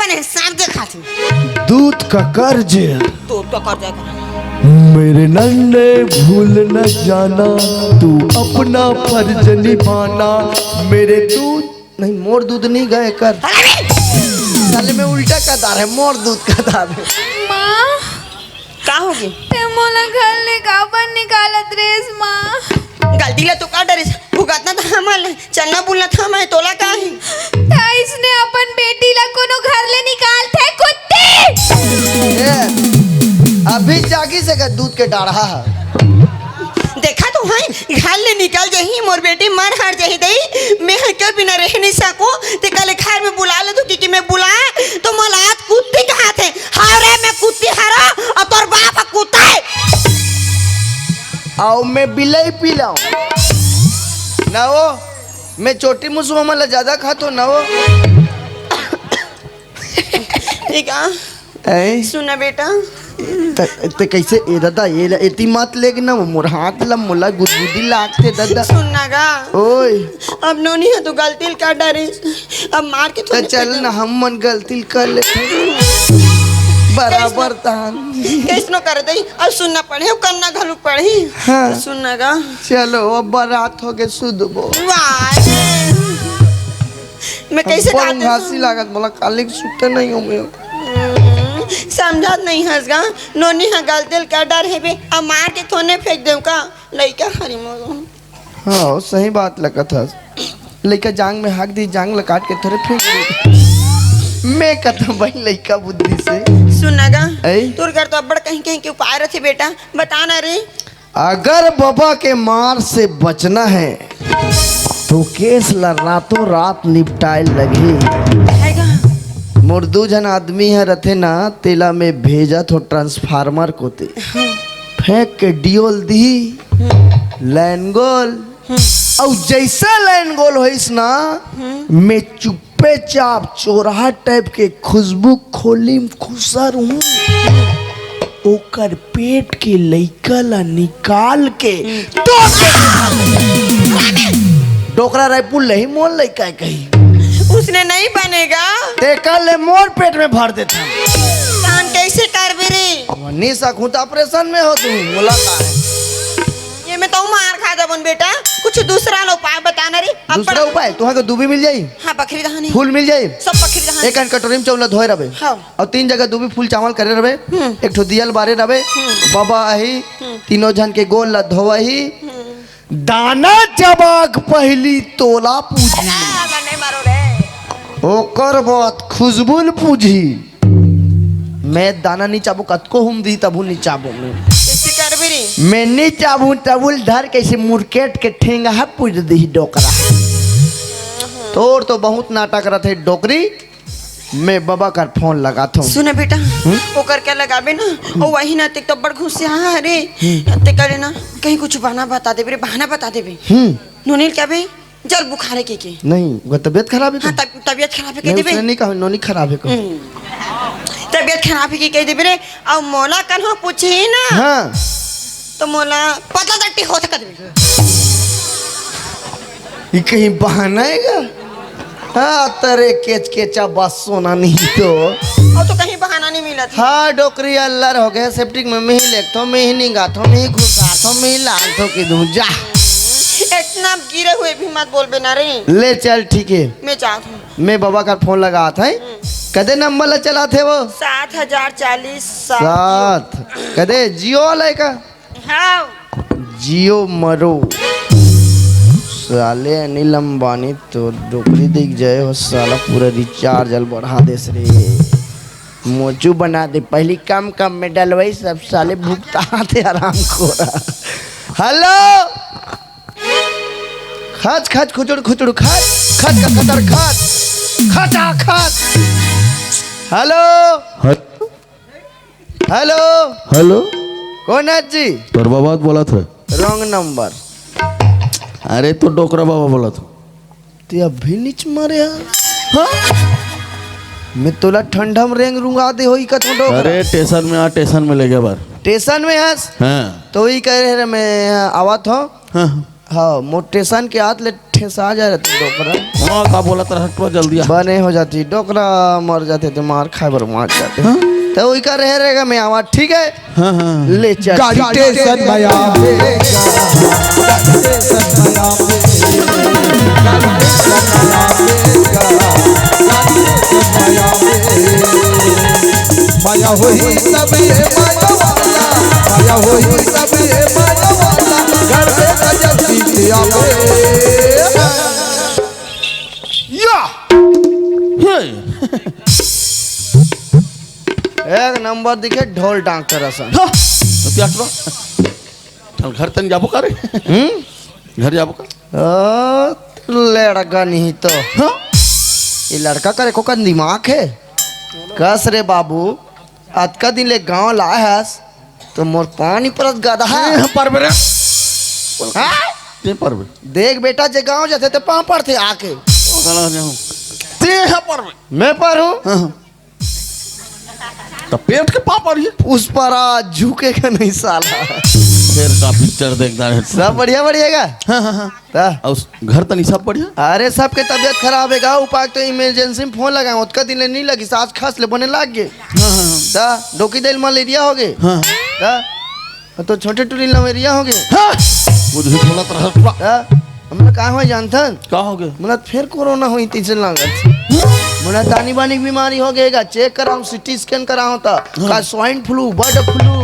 बने सांप के खाती दूध का कर्ज तो कर जाएगा। मेरे नन्हे भूल न जाना, तू अपना फर्ज निभाना। मेरे दूध नहीं, मोर दूध नहीं गए कर साले में उल्टा का दार है, मोर दूध का दार है। माँ का होगी ते मोला घर ले गाबर निकालत रेस माँ। गलती ला तो का डरिस भुगतना था हमल चलना बोलना था मैं तोला का है इसने अपन बेटी ला कोनो घर ले निकाल थे कुत्ते। अभी जागी से का दूध के डाढ़ा है। देखा तो है घर ले निकल जाही मोर बेटी मर हर जाही दई मैं के बिना रह नहीं सकूं ते कल घर में बुला ले तो कि मैं बुला तो मलात कुत्ते कहां थे हारे मैं कुत्ती हरा और तोर बाप कुत्ता है। आओ मैं बिलाई पी लाऊं ना वो मैं छोटी मुसुआ मला ज्यादा खातो ना वो। ठीक है सुना बेटा ते कैसे ए दादा ये इतनी मत लेके ना मोर हाथ ला मोला गुदगुदी लागते दादा। सुनना ओए अब नोनी है तो गलती का डरिस अब मार के तो चल ना हम मन गलती कर लेते बराबर तान कैसनो कर दई अब सुनना पड़े करना घलू पड़ी हाँ। सुनना चलो अब बारात हो के सुधबो मैं कैसे घासी लागत बोला काले सुते नहीं हो मैं समझत नहीं हंसगा नोनी हा गलती का डर है बे अब मार के थोने फेंक देऊ का लइका हरी मोरो। हाँ सही बात लगा था लइका जांग में हाक दी जांग लकाट के थोड़े फेंक दे मैं कथा भाई लइका बुद्धि से सुनगा तोर घर तो अब्बड़ कहीं कहीं के उपाय रथे बेटा बताना रे। अगर बाबा के मार से बचना है तो केस ला रातों रात निपटाए लगे। मुर्दू जन आदमी है रथे ना तेला में भेजा तो ट्रांसफार्मर को ते फेंक के डियोल दी लाइन गोल और जैसा लाइन गोल होइस ना मैं चुप्पे चाप चोराहा टाइप के खुशबू खोली खुसर हूँ ओकर पेट के लइका ला निकाल के डोकरा रायपुर लही मोल लइका कही उसने नहीं बनेगा देखा ले मोर पेट में भर देता कान कैसे कर रे नहीं सकूं तो ऑपरेशन में हो तुम मुलाकात ये मैं तो मार खा दबन बेटा कुछ दूसरा उपाय बताना रे। दूसरा उपाय तुहा के दूबी मिल जाई हां बकरी दहानी फूल मिल जाई सब बकरी दहानी एक कटोरी में चौला धोए रबे और 3 जगह दूबी फूल चावल करे रबे एक ठो दियल बारे रबे बाबा आही तीनों जन के गोल ला धोवही दाना जबाग पहली तोला पूजी नहीं मारो रे ओकर बात खुशबुल पूजी मैं दाना नहीं चाबू कतको हम दी तबू नहीं चाबू कैसे कर रे मैं नहीं चाबू तबुल धर कैसे मुरकेट के ठेंगा है पूज दी डोकरा तोर तो बहुत नाटक रहे डोकरी मैं बाबा का फोन लगाता हूँ। सुने बेटा ओकर क्या लगाबे ना और वही ना ते तो बड़ घुसिया रे ते करे ना कहीं कुछ बहाना बता देबे रे बहाना बता देबे नोनील क्या बे जल बुखार के नहीं वो तबीयत खराब है हाँ तबीयत खराब है कह देबे नहीं कहा नोनी खराब है तबीयत खराब है कह देबे रे और मोला कन्हो पूछी ना हाँ तो मोला पता दट्टी हो सकत बे ये कहीं बहाना हैगा हाँ तेरे केच केचा बस सोना नहीं तो और तो कहीं बहाना नहीं मिला था हाँ डोकरी अल्लाह हो गया सेप्टिक में ही लेखतो में ही निगाथो में ही घुसाथो में ही लालथो की दूं जा इतना गिरे हुए भी मत बोल बे ना रे ले चल ठीक है मैं चाहता हूँ मैं बाबा का फोन लगा था कदे नंबर ला चला थे वो 7040 7 कदे जियो वाला का हाँ जियो मरो साले अनिल अंबानी तो डोकरी दिख जाए हो साला पूरा रिचार्ज अल बढ़ा दे रे मोचू बना दे पहली कम में डलवाई सब साले भुगता थे आराम खोरा। हेलो खच खच खुचड़ खुचड़ खच खच का खतर खच खचा खच हेलो हेलो हेलो कौन है जी तोर बाबा बोला था रॉन्ग नंबर अरे तो डोकरा बाबा बोला था ते अभी नीच मारे हाँ मैं तोला ठंडा में रेंग रूंगा दे होई का तो डोकरा अरे स्टेशन में आ स्टेशन में ले गया बार स्टेशन में हंस हाँ तो ही कह रहे मैं आवा था हाँ हाँ मो स्टेशन के हाथ ले ठेसा जा रहे थे डोकरा हाँ का बोला तरह थोड़ा जल्दी आ बने हो जाती डोकरा मर जाते थे मार खाए बर मार जाते तो वही का रहेगा मैं आवाज ठीक है हाँ हाँ ले चल गाड़ी स्टेशन में आवेगा, गाड़ी स्टेशन में आवेगा, गाड़ी स्टेशन में आवेगा, गाड़ी स्टेशन में आवेगा। माया होई सब ये माया वाला, माया होई सब ये माया वाला, घर से गजब सीखे आवे। या एक नंबर दिखे ढोल डॉक्टर असन तो क्या करो चल घर तक जाबो का रे घर जाबो का लड़का नहीं तो हाँ ये लड़का करे को का दिमाग है कस रे बाबू आज का दिन ले गांव लाए हस तो मोर पानी परत गधा है पर मेरे हाँ? ते पर में देख बेटा जे गांव जाते तो पाँव पर थे आके गला जाऊं ते है पर में मैं पर हूँ हाँ तो पेट के पाप और ये उस पर आज झुके का नहीं साला शेर का पिक्चर देखता है सब बढ़िया बढ़िएगा हाँ हाँ हाँ ता? और उस घर तनी सब बढ़िया अरे सबके तबियत खराब है गाँव उपाय तो इमरजेंसी में फोन लगाए उसका दिन ले नहीं लगी सांस खांस ले बने लग गए हाँ हाँ ता डोकी दिल मलेरिया हो गए हाँ ता तो छोटे टूरी लमेरिया हो गए हाँ मुझे बोला तरह ता हमने कहा हुआ जानता क्या हो गया मुना फिर कोरोना हुई तीसरे लागत मुना तानी बानी बीमारी हो गएगा चेक कराऊं सिटी स्कैन कराऊं तो का स्वाइन फ्लू बर्ड फ्लू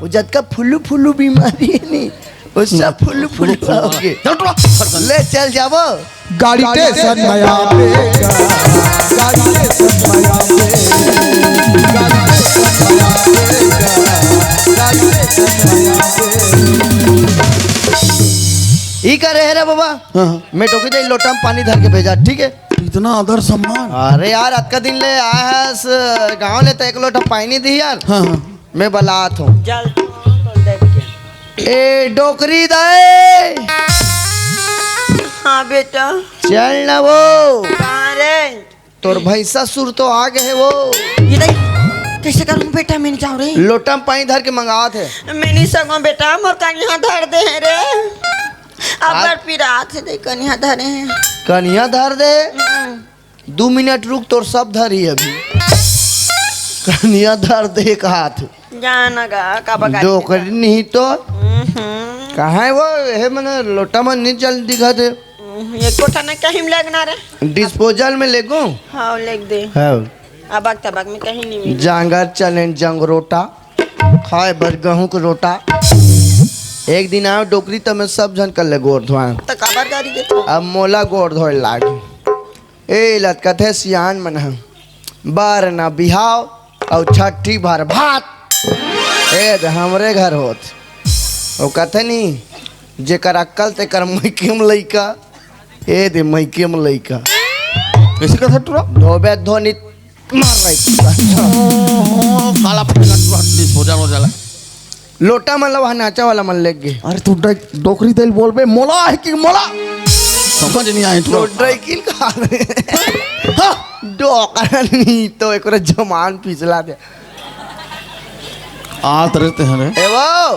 वो जद का फुल्लू बीमारी है नहीं वो सब फुल्लू हो गए ले चल जाबो गाड़ी स्टेशन में आवेगा, गाड़ी स्टेशन में आवेगा, गाड़ी स्टेशन में आवेगा, गाड़ी स्टेशन में आवेगा। ई का रहे रे बाबा हाँ मैं टोके दे लोटा में पानी धर के भेजा ठीक है इतना आदर सम्मान अरे यार आज का दिन ले आया है गाँव ले तो एक लोटा पानी दी यार हाँ हाँ मैं बलात हूँ ए डोकरी दाए हाँ बेटा चल ना वो कहाँ रे तोर भैंसा सुर तो आ गए वो ये देख कैसे करूँ बेटा मैं नहीं जाऊँ रे लोटा में पानी धर के मंगा थे मैं नहीं सकूँ बेटा मोर कन्या धर दे हैं रे अब पीरा से दे कन्या धरे हैं कन्या धर दे 2 मिनट रुक तोर सब धरी अभी कन्या धर दे एक हाथ जाना गा का बगा डोकरी नहीं तो कहाँ है वो है मैंने लोटा में नहीं जल दिखा थे ये कोठा ना कहीं लगना रे डिस्पोजल में ले गो हाँ लिख दे है अबक तबक में कहीं नहीं मिली जांगर चलें जंग रोटा खाए बर गेहूं के रोटा एक दिन आओ डोकरी तो मैं सब जन कर ले गोड़ धोए तो खबर करी दे तो अब मोला गोड़ धोए लागे ए लटकत है सियान मन बार ना बिहाव और छठी भर भात ए दे हमरे घर होत ओ कथे नहीं जेकर अक्कल ते कर मैके में लइका ए दे मैके में लइका कैसे कर सकते हो धोबे धोनी मार रही काला पटेगा डिस्पोजल हो जाला लोटा मन लवा नाचा वाला मन लग गए अरे तू डोकरी दिल बोल बे मोला है कि मोला समझ नहीं आए तो ड्राइकिल खा हाँ डोकरा नहीं तो एक जमान पिछला दे आत रहते हैं रे ए वो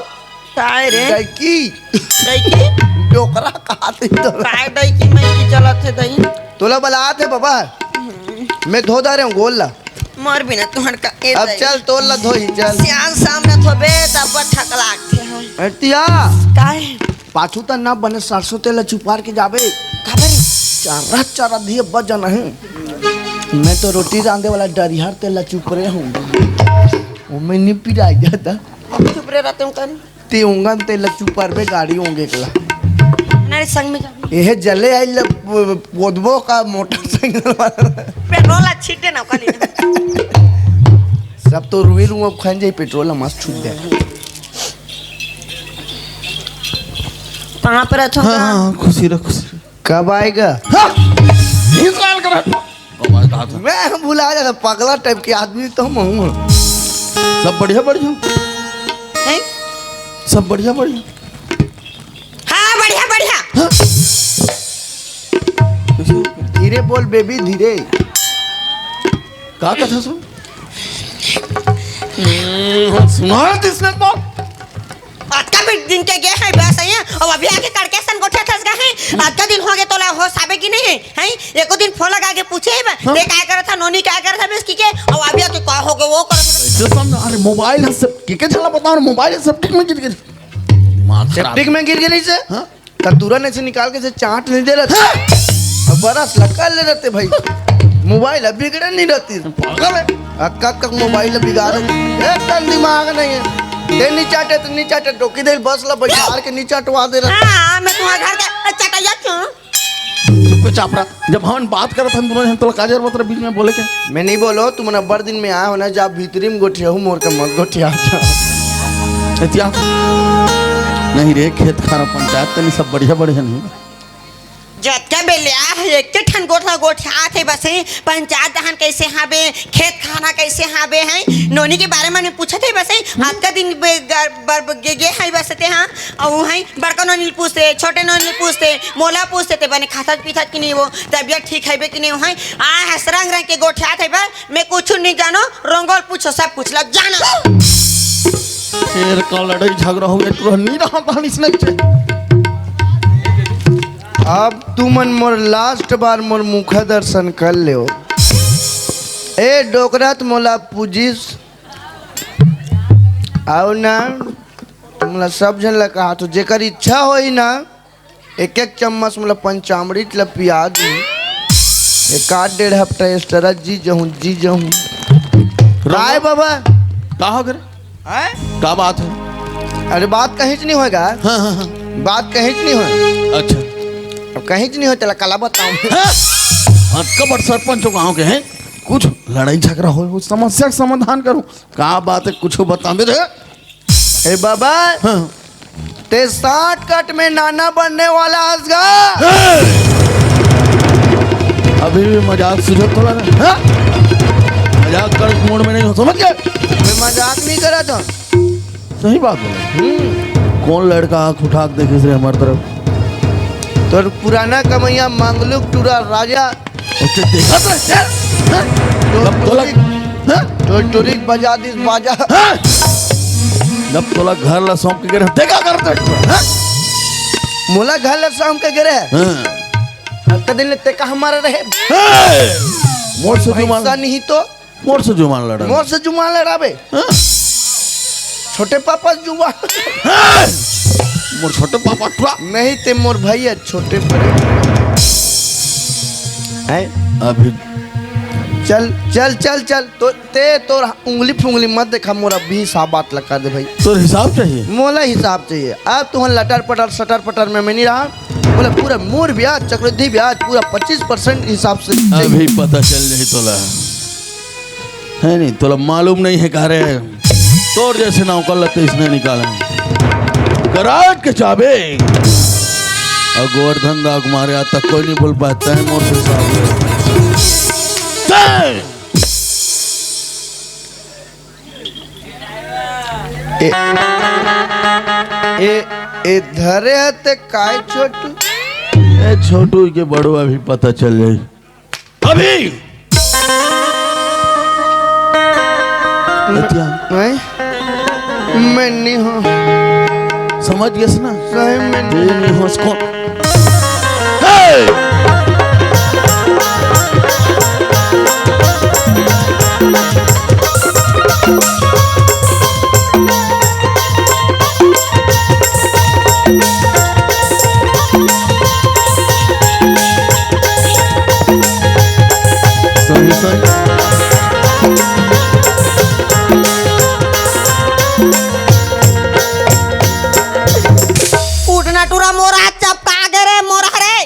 काय रे ड्राइकी दई डोकरा खाते तो काय दई की मैं की चलत है दई तोला बलात है बाबा मैं धो दा रहा हूँ गोल ला मोर बिना तुहर का ए अब चल तोल ला धोई चल सियान सामने थोबे तब ठकलाक थे हम हटिया काय पाछू तो ना बने सरसों तेल चुपार के जाबे खबर चारा दिए बजन है मैं तो रोटी रांधे वाला डरियार तेल चुप रहे हूँ वो मैं नहीं पिरा जाता चुप रे रहते हूं कर ते उंगन तेल चुपार पे गाड़ी होंगे कला मेरे संग में जा यह जले आई पोदबो का मोटरसाइकिल वाला पेट्रोल छीटे ना खाली सब तो रुई रू अब खान जाए पेट्रोल मस्त छूट गया कहाँ पर अच्छा हाँ हाँ खुशी रह खुशी रह कब आएगा निकाल कर अब आए कहा था मैं भुला जाता पगला टाइप के आदमी तो हम हूँ सब बढ़िया बढ़िया हैं सब बढ़िया बढ़िया हाँ बढ़िया बढ़िया धीरे बोल बेबी धीरे का कथा सुन सुना इसने तो आज का भी दिन के गए हैं बस है और अभी आके करके सन गोठे थस गए हैं आज का दिन हो गए तो ला हो साबे की नहीं है एको दिन फोन लगा के पूछे ये क्या कर रहा था नोनी क्या कर रहा था बेस की के और अभी आके का हो गए वो कर ऐसे समझ अरे मोबाइल है सब के चला बताओ मोबाइल सेप्टिक में गिर गया दिमाग खराब सेप्टिक में गिर गई से हाँ? तब तुरंत ऐसे निकाल के से चाट नहीं दे रहे अब बरस लगा ले रहते भाई मोबाइल अब बिगड़े नहीं रहती पागल है अक्का तक मोबाइल बिगाड़ एकदम दिमाग नहीं है ये नीचाटे तो नीचाटे टोकी दे बस ला बाजार के नीचाटवा दे रहा हां मैं तुम्हारे घर का चटाइया क्यों पे चापड़ा जब हम बात करत हम दोनों हम तो काजर बतर बीच में बोले के मैं नहीं बोलो तुम ना बड़ दिन में आया हो ना जब भीतरी में गोठिया हूँ मोर का मत गोठिया इतिहास नहीं रे खेत खाना पंचायत तनी सब बढ़िया बढ़िया नहीं जत्का बेलिया एक के ठन गोठा गोठा थे बस पंचायत दहन कैसे हाबे खेत खाना कैसे हाबे हैं नोनी के बारे में पूछे थे बस आज का दिन गे है बस थे हाँ और हैं बड़का नोनी पूछते छोटे नोनी पूछते मोला पूछते थे बने खाता पीता कि नहीं वो तबियत ठीक है कि नहीं है आ रंग रंग के गोठा थे बस मैं कुछ नहीं जानो रंगोल पूछो सब पूछ लो जानो शेर का लड़ाई झगड़ा हो गया तो नहीं रहा था इसने अब तुमन मोर लास्ट बार मोर मुख दर्शन कर ले ए डोकरात मोला पूजिस आओ ना तुमला सब जन ला कहा तो जेकर इच्छा होई ना एक एक चम्मच मोला पंचामृत ला पिया दी एक आध डेढ़ हफ्ता एक्स्ट्रा जी जाऊँ राय बाबा का हो गए का बात है अरे बात कहीं से नहीं होगा हाँ हाँ हाँ बात कहीं से नहीं हो अच्छा अब कहीं से नहीं हो चला कला बताऊँ हाँ कब सरपंच गाँव के हैं कुछ लड़ाई झगड़ा हो उस समस्या का समाधान करूं का बात है कुछ बता दे ए बाबा हाँ ते 60 कट में नाना बनने वाला हंसगा अभी भी मजाक सुझो थोड़ा ना हाँ? मजाक कर मूड में नहीं हो समझ गए मैं मजाक नहीं करा था सही बात बोला कौन लड़का आँख उठा के देखे से हमारी तरफ तो पुराना कमैया मंगलुक टूरा राजा उससे देखा तो जब तोला तो टूरिक बजा दिस बाजा जब तोला घर ला सौंप के गिरे देखा करते मोला घर ले शाम के गिरे हल्का दिन ते का हमारा रहे मोर से जुमान पैसा नहीं तो मोर से जुमान लड़ा मोर से जुमान लड़ाबे छोटे पापा जुआ मोर छोटे पापा टुआ नहीं ते मोर भैया छोटे बड़े है अभी चल चल चल चल तो ते तो उंगली फुंगली मत देखा मोरा 20 बात लगा दे भाई तो हिसाब चाहिए मोला हिसाब चाहिए अब तुम लटर पटर सटर पटर में मैं नहीं रहा बोला पूरा मोर ब्याज चक्रवृद्धि ब्याज पूरा 25% हिसाब से अभी पता चल रही तोला है नहीं तोला मालूम नहीं है कह रहे तोर जैसे नाव कर लेते इसने निकाला गराज के चाबे और गोवर्धन दाग मारे आज तक कोई नहीं बोल पाता है मोर से साहब ए धरे हते काय छोटू ए छोटू के बड़ो अभी पता चल जाए अभी मैं नहीं हूँ समझ गए ना सही में ये नहीं हो उसको सही सही उठना टूरा मोरा चपका गरे मोरा रे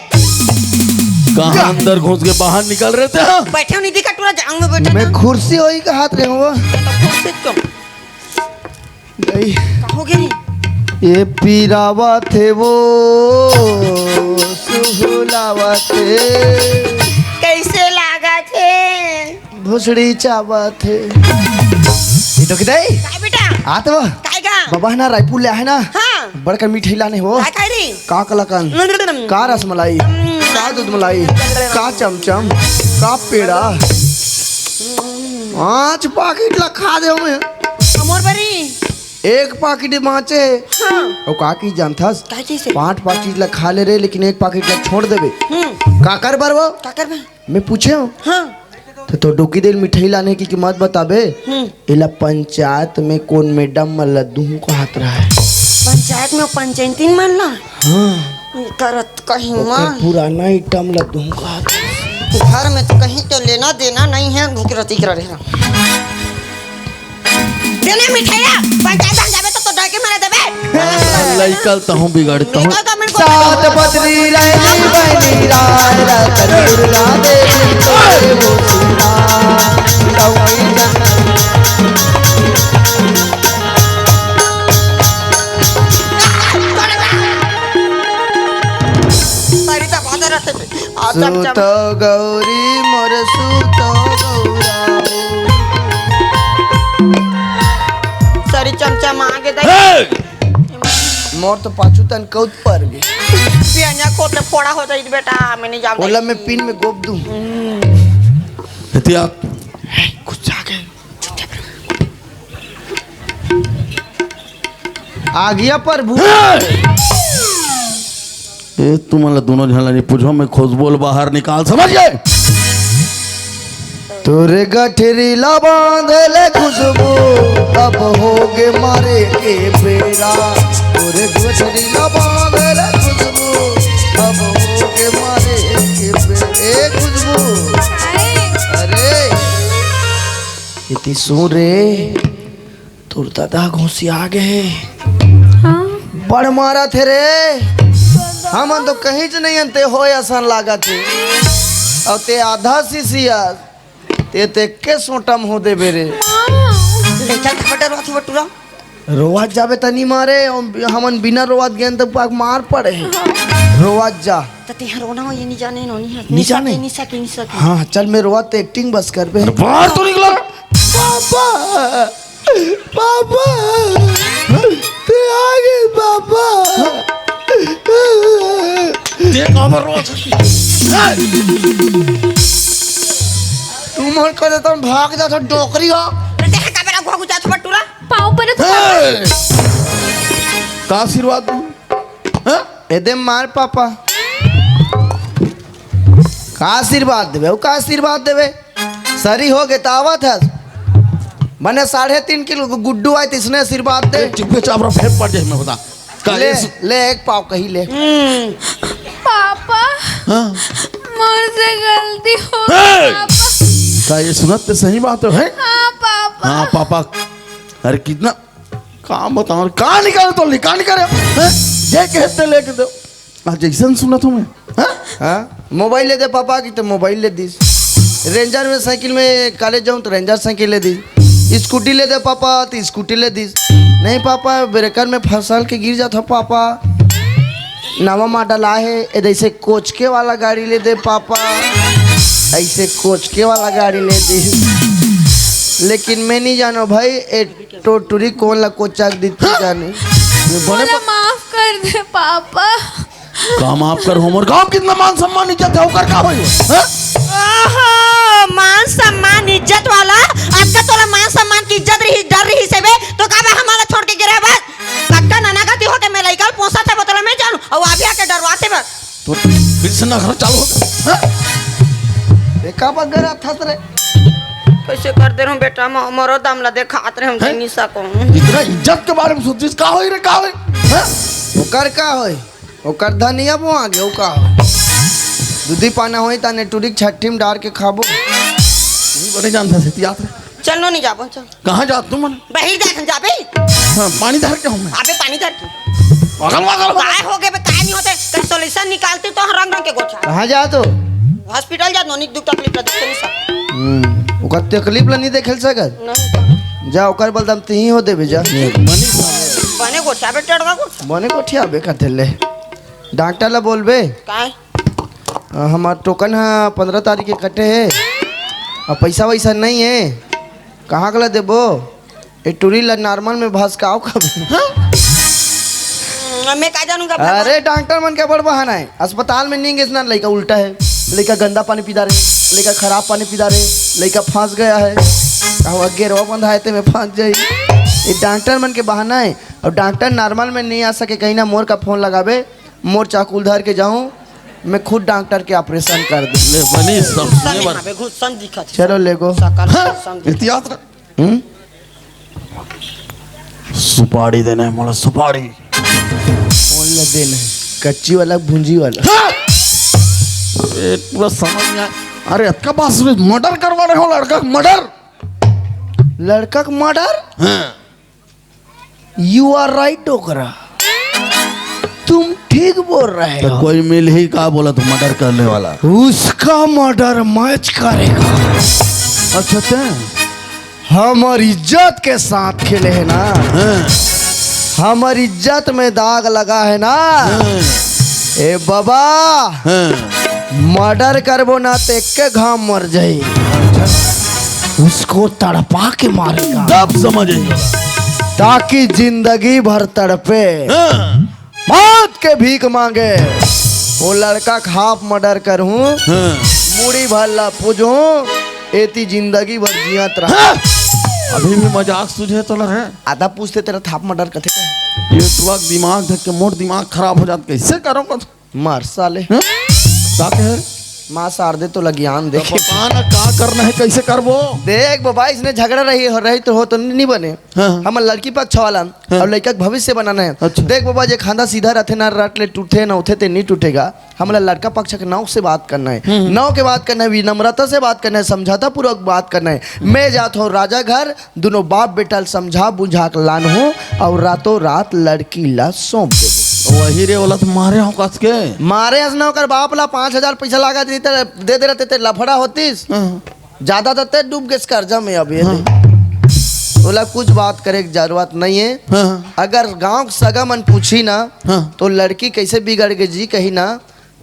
कहाँ अंदर घुस के बाहर निकल रहे थे हाँ? बैठे नहीं दिखा टूरा जांग में बैठे मैं कुर्सी होई का हाथ रहे वो गई हो गई ये पीरावा थे वो सुहुलावा थे कैसे लागा थे भुसड़ी चावा थे ये तो किधर काय बेटा आ तो काय का बाबा है ना रायपुर ले है ना हाँ बड़का मिठाई लाने हो काय काय रे का कलाकंद का रसमलाई का दूध मलाई का चमचम का पेड़ा 5 पैकेट ला खा दे मैं अमोर बरी एक पाकिट बाँचे हाँ और का की जानथस का चीज है 5 पाकिट ला खा ले रे लेकिन एक पाकिट ला छोड़ देबे हम्म का कर बरवो का करबे मैं पूछे हूँ हाँ तो डोकी देर मिठाई लाने की कीमत बताबे इला पंचायत में कौन मैडम मल्ला दूं को हाथ रहा है पंचायत में पंचायती मान ला हाँ करत कहीं ओकर मान पुराना आइटम ला दूं को हाथ घर में तो कहीं तो लेना देना नहीं है भूख रहा देना मिठाइया पंचायत में जाबे तो डाके मारे देबे लइकल तहूँ बिगड़ता हूँ निकल का मेरे को सात पत्नी रही बनी राय रतन दुर्गा देवी तोरे वो सुना सौई जन सारी तो बात रहते आ चम सुत चम गौरी मोर सुत गौरा सारी चमचम आगे दे मोर तो पाछू तन कौत पर गए पियानिया कोटे फोड़ा हो जाई बेटा मैं नहीं जाऊंगा ओला मैं पिन में गोप दूं एहतियात कुछ आ गए आ गया प्रभु ए तुम्हारा दोनों झला नहीं पूछो मैं खुशबोल बाहर निकाल समझ गए तोरे गठरी ला बांधले खुशबू अब होगे मारे के बेरा तोरे गठरी ला बांधले खुशबू अब होगे मारे के बेरा ए खुशबू अरे इतनी सुन रे तोर दादा घोसी आ गए बड़ मारा थे रे हम तो कहीं से नहीं अंते हो आसान लागा थे और ते आधा सीसिया ते के सोटम हो दे बेरे लेकर खटर रोथ बटुरा रोवाज जाबे तनी मारे हमन बिना रोवाज गए तो पाक मार पड़े रोवाज जा तो ते रोना हो ये नहीं जाने नोनी है नहीं जाने? नहीं सके हाँ चल मैं रोवा तो एक्टिंग बस कर बे बाहर तो निकला पापा पापा ते आ गए पापा देख अमर रोज तू मन कर देता भाग जा तो डोकरी हो देखा का मेरा घोगु जात बटुरा पाँव पर का आशीर्वाद दूं एदे मार पापा का आशीर्वाद देवे का आशीर्वाद देवे सरी हो गए तावत है मैंने 3.5 किलो गुड्डू आए इसने आशीर्वाद दे चिपके चापरा फेंक पड़ जाए मैं बता ले ले एक पाव कही ले पापा हाँ मोर से गलती हो हे! पापा का ये सुनत तो सही बात है हाँ पापा हाँ पापा अरे कितना काम बताओ कहाँ निकाले तो कहाँ निकाले हैं? ये कहते लेके दो आज जैसन सुना तुम्हें हाँ? हाँ मोबाइल ले दे पापा की तो मोबाइल ले दी रेंजर में साइकिल में कॉलेज जाऊँ तो रेंजर साइकिल ले दी स्कूटी ले दे पापा तो स्कूटी ले दी नहीं पापा ब्रेकर में फसल के गिर जाता पापा नवा मॉडल है ऐसे कोचके वाला गाड़ी ले दे पापा ऐसे कोचके वाला गाड़ी ले दी लेकिन मैं नहीं जानो भाई ए टोटुरी कौन ला कोचाक दी जाने मुझे माफ कर दे पापा काम आप कर होमवर्क आप कितना मान सम्मान इज्जत है होकर का भाई ओहो मान सम्मान इज्जत वाला आपका तोला मान सम्मान की इज्जत रही डर रही से बे तो का बे हमारा छोड़ के गिरे बस कक्का नाना गति हो के मैं लइकल पोसा थे बोतल में जानू और आप आके डरवाते बस तो फिर से ना घर चालू होगा देखा बगरा थस रे कैसे कर दे रहूं बेटा मरो दामला देखात रहे हम हैं? नहीं सको इतना इज्जत के बारे में सोचिस का होई रे का होई हैं? ओकर का होय ओकर धनिया बो आगे ओ का होय दूधी पाना होई ताने टुरिक छट्टी में डाल के खाबो नहीं बने जानता से याद है चल नो नहीं जाबो चल कहाँ जा तुम मन बहिर जा जाबे हाँ, पानी धर के हूँ मैं अबे पानी धर के वागल वागल काय हो गए बे काय नहीं होते कहीं सॉल्यूशन निकालते तो रंग रंग के गोछा कहाँ जा तो हॉस्पिटल जा नोनिक दुख तकलीफ देखते नहीं सब ओकर तकलीफ ला नहीं देखेल सकत नहीं जा ओकर बलदम तही हो देबे जा मनी सामने बने गोछा बे टड़वा गोछा बने को ठिया बे करते ले डॉक्टर ला बोलबे काय हमार टोकन है 15 तारीख के कटे है और पैसा वैसा नहीं है कहाँ गला देबो ए टूरी ला नॉर्मल में भसकाओ कब मैं का जानूंगा अरे डॉक्टर मन के बड़ बहाना है अस्पताल में नहीं स्नान लड़का उल्टा है लड़का गंदा पानी पीता रहे लड़का खराब पानी पीता रहे लड़का फंस गया है कहो गेरवा बंधा है ते में फंस जाई ये डॉक्टर मन के बहाना है। और डॉक्टर नॉर्मल में नहीं आ सके कहीं ना मोर का फोन लगावे, मोर चाकू धर के जाऊं, मैं खुद डॉक्टर के ऑपरेशन कर दूं। ले बनी सब सने बर हमें घुसन दिखत चलो लेगो। सकल घुसन दिखत। इतिहास सुपारी देना है मोला, सुपारी फोन ल देना है, कच्ची वाला भुंजी वाला। एक पूरा समझ में आया। अरे अतका पास मर्डर करवा रहे हो लड़का, मर्डर। लड़का का मर्डर? हाँ। यू आर राइट ओकरा, तुम ठीक बोल रहे तो हो। कोई मिल ही का बोला तो मर्डर करने वाला। उसका मर्डर मैच करेगा। अच्छा ते हमार इज्जत के साथ खेले है ना, हाँ। हमार इज्जत में दाग लगा है ना। हाँ। ए बाबा, हाँ। मर्डर करबो ना तो एक घाम मर जाई, उसको तड़पा के मारेगा तब समझेगा। ताकि जिंदगी भर तड़पे, हाँ। मौत के भीख मांगे। वो लड़का हाफ मर्डर करूं, हाँ। मुड़ी भल्ला पूजूं, एती जिंदगी भर जियत रहा। हाँ। अभी भी मजाक तुझे तो लग है। आधा पूछते तेरा थाप मर्डर कथे का ये तुआ दिमाग देख के मोर दिमाग खराब हो जाता, कैसे करूँगा? मार साले। हाँ? क्या कह रहे? माँ सारदे तो लगियान देखे। पता ना क्या करना है, कैसे करबो। देख बाबा, इसने झगड़ा रही तो हो तो नहीं बने। हाँ। हम लड़की पक्ष वाला और लड़का के भविष्य बनाना है। अच्छा। देख बाबा, जे खांदा सीधा रहते ना रट ले टूटे ना उठे ते नहीं टूटेगा। हमारा लड़का पक्ष के नाव से बात करना है, नाव के बात करना है, विनम्रता से बात करना है, समझौता पूर्वक बात करना है। मैं जाता हूँ राजा घर, दोनों बाप बेटा समझा बुझा कर लान हो और रातों रात लड़की ला सौंप दे। वही रे बोला तो मारे हो कस के। मारे हंसना कर बाप ला 5,000 पैसा लगा दे दे रहते ते लफड़ा होतीस। हाँ। ज्यादा तो डूब गए कर्जा में। अब ये बोला कुछ बात करे की जरूरत नहीं है। हाँ। अगर गांव के सगा मन पूछी ना हाँ। तो लड़की कैसे बिगड़ गई जी कही ना,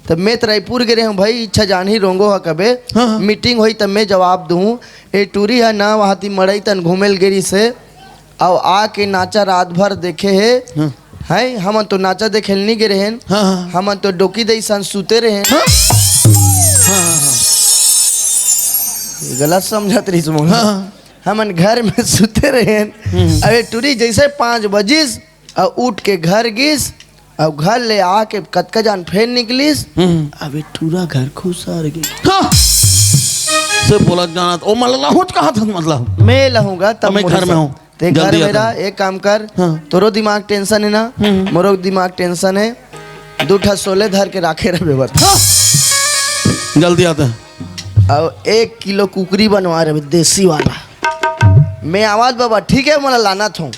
तो मैं तो रायपुर गिरे हूँ भाई, इच्छा जान ही रोंगो है कबे। हाँ। मीटिंग हुई तब मैं जवाब दूँ। ए टूरी है ना वहाँ ती मड़ई तन घूमेल गिरी से और आके नाचा रात भर देखे है। हाँ। है हम तो नाचा देखे नहीं गिरे हैं। हाँ। हम तो डोकी दई सन सूते रहे। हाँ। हाँ। गलत समझत रही तुम। हाँ। हमन घर में सुते रहे। अरे टूरी जैसे 5 बजिस और उठ के घर गिस और घर ले आके कतका जान फेर निकलिस। अबे टूरा घर खुसार गई। हाँ। से बोला जाना ओ मल्ला हो कहाँ था मतलब। मैं रहूंगा तब मैं घर में हूँ। ते घर जल्दी मेरा आता एक काम कर। हाँ। तोरो दिमाग टेंशन है ना, मोरो दिमाग टेंशन है। 2 ठा सोले धर के राखे रहे बस। हाँ। जल्दी आता है। और 1 किलो कुकरी बनवा रहे देसी वाला। मैं आवाज बाबा ठीक है, मला लाना था।